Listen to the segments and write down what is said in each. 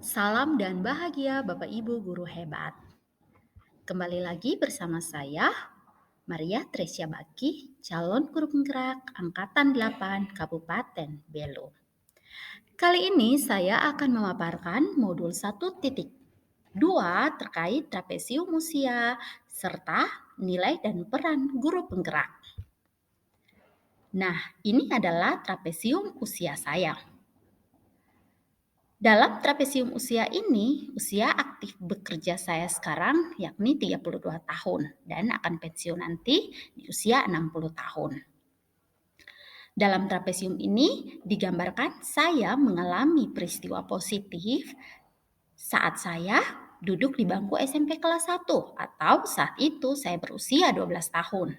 Salam dan bahagia Bapak Ibu guru hebat. Kembali lagi bersama saya, Maria Tresia Baki, calon guru penggerak Angkatan 8 Kabupaten Belu. Kali ini saya akan memaparkan modul 1.2 terkait trapesium usia serta nilai dan peran guru penggerak. Nah, ini adalah trapesium usia saya. Dalam trapesium usia ini, usia aktif bekerja saya sekarang yakni 32 tahun dan akan pensiun nanti di usia 60 tahun. Dalam trapesium ini digambarkan saya mengalami peristiwa positif saat saya duduk di bangku SMP kelas 1 atau saat itu saya berusia 12 tahun.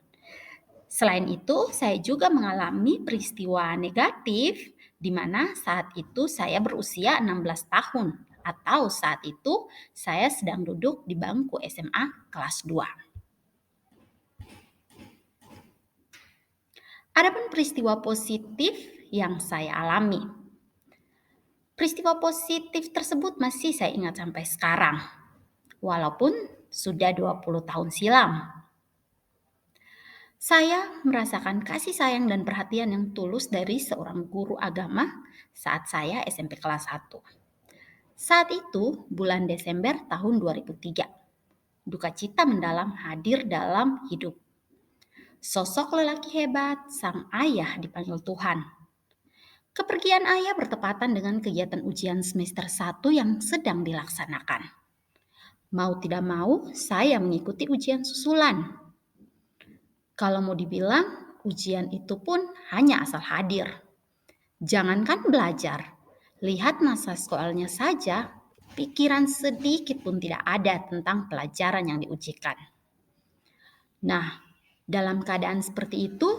Selain itu, saya juga mengalami peristiwa negatif di mana saat itu saya berusia 16 tahun atau saat itu saya sedang duduk di bangku SMA kelas 2. Adapun peristiwa positif yang saya alami. Peristiwa positif tersebut masih saya ingat sampai sekarang, walaupun sudah 20 tahun silam. Saya merasakan kasih sayang dan perhatian yang tulus dari seorang guru agama saat saya SMP kelas 1. Saat itu, bulan Desember tahun 2003, duka cita mendalam hadir dalam hidup. Sosok lelaki hebat, sang ayah dipanggil Tuhan. Kepergian ayah bertepatan dengan kegiatan ujian semester 1 yang sedang dilaksanakan. Mau tidak mau, saya mengikuti ujian susulan. Kalau mau dibilang, ujian itu pun hanya asal hadir. Jangankan belajar, lihat masa sekolahnya saja, pikiran sedikit pun tidak ada tentang pelajaran yang diujikan. Nah, dalam keadaan seperti itu,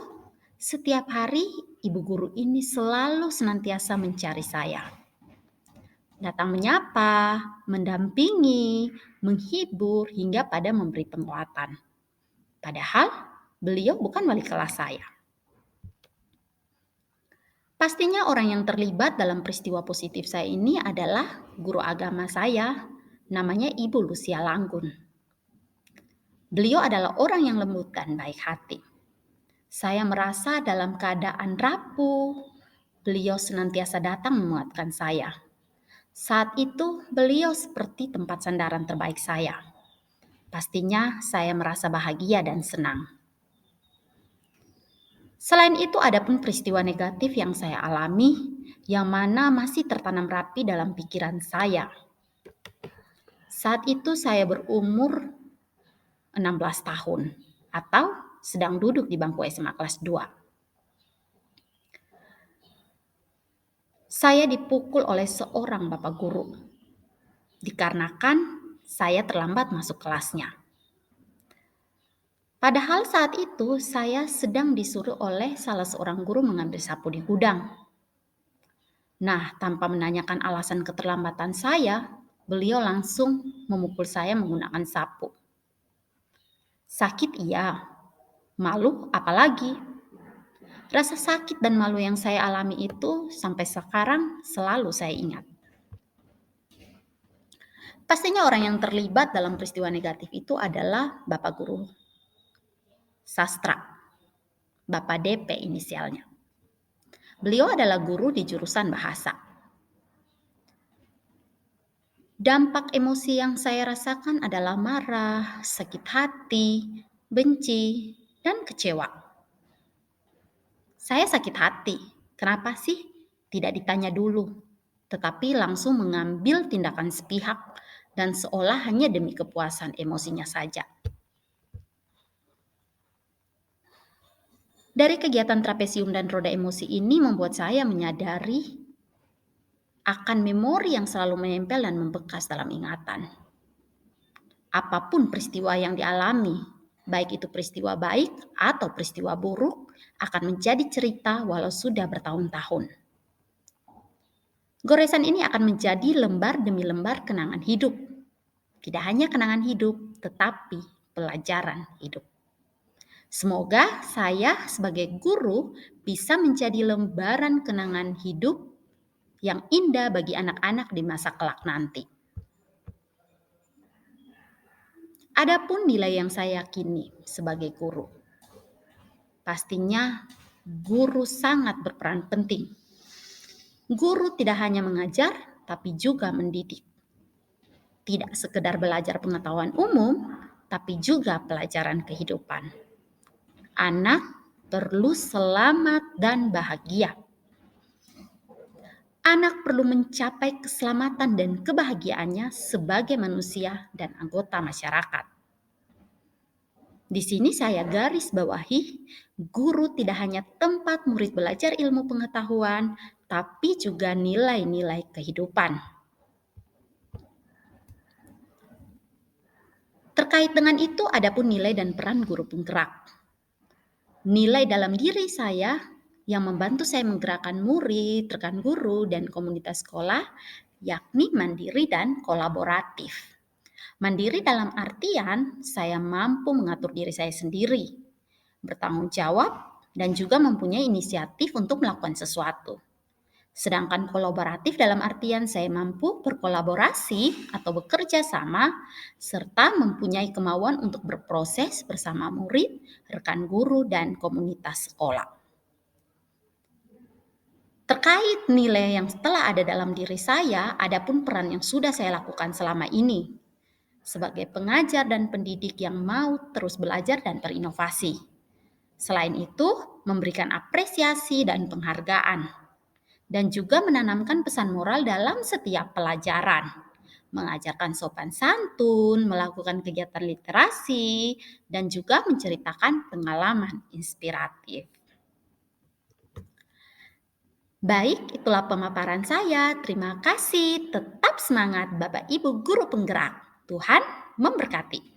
setiap hari ibu guru ini selalu senantiasa mencari saya. Datang menyapa, mendampingi, menghibur, hingga pada memberi penguatan. Padahal beliau bukan wali kelas saya. Pastinya orang yang terlibat dalam peristiwa positif saya ini adalah guru agama saya, namanya Ibu Lucia Langgun. Beliau adalah orang yang lembut dan baik hati. Saya merasa dalam keadaan rapuh, beliau senantiasa datang menguatkan saya. Saat itu beliau seperti tempat sandaran terbaik saya. Pastinya saya merasa bahagia dan senang. Selain itu, ada pun peristiwa negatif yang saya alami, yang mana masih tertanam rapi dalam pikiran saya. Saat itu saya berumur 16 tahun, atau sedang duduk di bangku SMA kelas 2. Saya dipukul oleh seorang bapak guru, dikarenakan saya terlambat masuk kelasnya. Padahal saat itu saya sedang disuruh oleh salah seorang guru mengambil sapu di gudang. Nah, tanpa menanyakan alasan keterlambatan saya, beliau langsung memukul saya menggunakan sapu. Sakit iya, malu apalagi. Rasa sakit dan malu yang saya alami itu sampai sekarang selalu saya ingat. Pastinya orang yang terlibat dalam peristiwa negatif itu adalah Bapak Guru Sastra, Bapak DP inisialnya. Beliau adalah guru di jurusan bahasa. Dampak emosi yang saya rasakan adalah marah, sakit hati, benci, dan kecewa. Saya sakit hati. Kenapa sih? Tidak ditanya dulu, tetapi langsung mengambil tindakan sepihak dan seolah hanya demi kepuasan emosinya saja. Dari kegiatan trapesium dan roda emosi ini membuat saya menyadari akan memori yang selalu menempel dan membekas dalam ingatan. Apapun peristiwa yang dialami, baik itu peristiwa baik atau peristiwa buruk, akan menjadi cerita walau sudah bertahun-tahun. Goresan ini akan menjadi lembar demi lembar kenangan hidup. Tidak hanya kenangan hidup, tetapi pelajaran hidup. Semoga saya sebagai guru bisa menjadi lembaran kenangan hidup yang indah bagi anak-anak di masa kelak nanti. Adapun nilai yang saya yakini sebagai guru, pastinya guru sangat berperan penting. Guru tidak hanya mengajar, tapi juga mendidik. Tidak sekedar belajar pengetahuan umum, tapi juga pelajaran kehidupan. Anak perlu selamat dan bahagia. Anak perlu mencapai keselamatan dan kebahagiaannya sebagai manusia dan anggota masyarakat. Di sini saya garis bawahi, guru tidak hanya tempat murid belajar ilmu pengetahuan, tapi juga nilai-nilai kehidupan. Terkait dengan itu, adapun nilai dan peran guru penggerak. Nilai dalam diri saya yang membantu saya menggerakkan murid, rekan guru, dan komunitas sekolah, yakni mandiri dan kolaboratif. Mandiri dalam artian saya mampu mengatur diri saya sendiri, bertanggung jawab, dan juga mempunyai inisiatif untuk melakukan sesuatu. Sedangkan kolaboratif dalam artian saya mampu berkolaborasi atau bekerja sama, serta mempunyai kemauan untuk berproses bersama murid, rekan guru, dan komunitas sekolah. Terkait nilai yang telah ada dalam diri saya, adapun peran yang sudah saya lakukan selama ini sebagai pengajar dan pendidik yang mau terus belajar dan berinovasi. Selain itu, memberikan apresiasi dan penghargaan, dan juga menanamkan pesan moral dalam setiap pelajaran, mengajarkan sopan santun, melakukan kegiatan literasi, dan juga menceritakan pengalaman inspiratif. Baik, itulah pemaparan saya. Terima kasih. Tetap semangat Bapak Ibu guru penggerak. Tuhan memberkati.